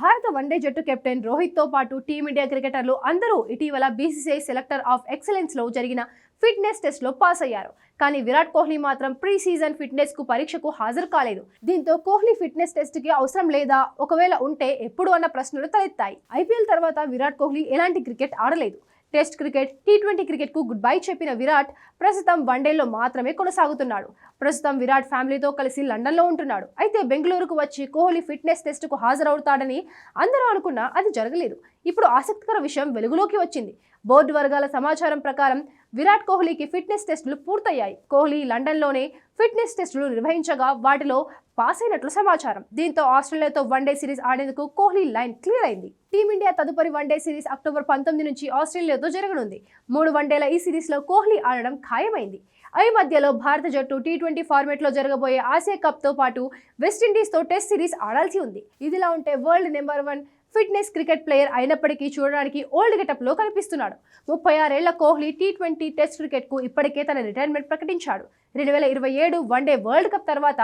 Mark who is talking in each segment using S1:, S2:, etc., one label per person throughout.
S1: భారత వన్డే జట్టు కెప్టెన్ రోహిత్తో పాటు టీమిండియా క్రికెటర్లు అందరూ ఇటీవల బీసీసీఐ సెలెక్టర్ ఆఫ్ ఎక్సలెన్స్లో జరిగిన ఫిట్నెస్ టెస్ట్లో పాస్ అయ్యారు. కానీ విరాట్ కోహ్లీ మాత్రం ప్రీ సీజన్ ఫిట్నెస్ కు పరీక్షకు హాజరు కాలేదు. దీంతో కోహ్లీ ఫిట్నెస్ టెస్ట్ కి అవసరం లేదా, ఒకవేళ ఉంటే ఎప్పుడు అన్న ప్రశ్నలు తలెత్తాయి. ఐపీఎల్ తర్వాత విరాట్ కోహ్లీ ఎలాంటి క్రికెట్ ఆడలేదు. టెస్ట్ క్రికెట్, టీ20 క్రికెట్ కు గుడ్ బై చెప్పిన విరాట్ ప్రస్తుతం వన్డేల్లో మాత్రమే కొనసాగుతున్నాడు. ప్రస్తుతం విరాట్ ఫ్యామిలీతో కలిసి లండన్లో ఉంటున్నాడు. అయితే బెంగళూరుకు వచ్చి కోహ్లీ ఫిట్నెస్ టెస్టుకు హాజరవుతాడని అందరూ అనుకున్నా అది జరగలేదు. ఇప్పుడు ఆసక్తికర విషయం వెలుగులోకి వచ్చింది. బోర్డు వర్గాల సమాచారం ప్రకారం విరాట్ కోహ్లీకి ఫిట్నెస్ టెస్టులు పూర్తయ్యాయి. కోహ్లీ లండన్లోనే ఫిట్నెస్ టెస్టులు నిర్వహించగా వాటిలో పాస్ అయినట్లు సమాచారం. దీంతో ఆస్ట్రేలియాతో వన్డే సిరీస్ ఆడేందుకు కోహ్లీ లైన్ క్లియర్ అయింది. టీమిండియా తదుపరి వన్డే సిరీస్ అక్టోబర్ 19 నుంచి ఆస్ట్రేలియాతో జరగనుంది. 3 వన్డేల ఈ సిరీస్ లో కోహ్లీ ఆడడం ఖాయమైంది. ఈ మధ్యలో భారత జట్టు టీ20 ఫార్మేట్ లో జరగబోయే ఆసియా కప్ తో పాటు వెస్టిండీస్ తో టెస్ట్ సిరీస్ ఆడాల్సి ఉంది. ఇదిలా ఉంటే world number 1 fitness cricket player అయినప్పటికీ చూడడానికి ఓల్డ్ గెటప్ లో కనిపిస్తున్నాడు. 36 ఏళ్ల కోహ్లీ టీ20 టెస్ట్ క్రికెట్ కు ఇప్పటికే తన రిటైర్మెంట్ ప్రకటించాడు. 2027 వన్డే వరల్డ్ కప్ తర్వాత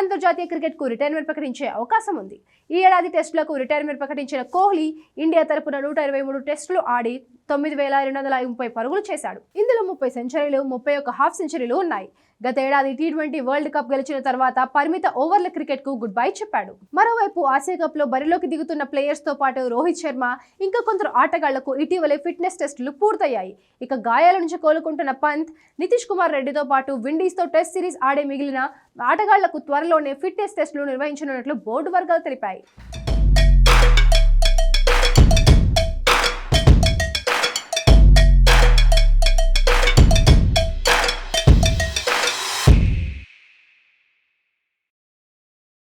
S1: అంతర్జాతీయ క్రికెట్ కు రిటైర్మెంట్ ప్రకటించే అవకాశం ఉంది. ఈ ఏడాది టెస్టులకు రిటైర్మెంట్ ప్రకటించిన కోహ్లీ ఇండియా తరపున 123 టెస్టులు ఆడి 9,230 పరుగులు చేశాడు. ఇందులో 30 సెంచరీలు, 31 హాఫ్ సెంచరీలు ఉన్నాయి. గత ఏడాది టీ20 వరల్డ్ కప్ గెలిచిన తర్వాత పరిమిత ఓవర్ల క్రికెట్ కు గుడ్ బై చెప్పాడు. మరోవైపు ఆసియా కప్ లో బరిలోకి దిగుతున్న ప్లేయర్స్ తో పాటు రోహిత్ శర్మ, ఇంకా కొందరు ఆటగాళ్లకు ఇటీవలే ఫిట్నెస్ టెస్టులు పూర్తయ్యాయి. ఇక గాయాల నుంచి కోలుకుంటున్న పంత్, నితీష్ కుమార్ రెడ్డితో పాటు విండీస్ తో టెస్ట్ సిరీస్ ఆడే మిగిలిన ఆటగాళ్లకు త్వరలోనే ఫిట్నెస్ టెస్టులు నిర్వహించనున్నట్లు బోర్డు వర్గాలు తెలిపాయి.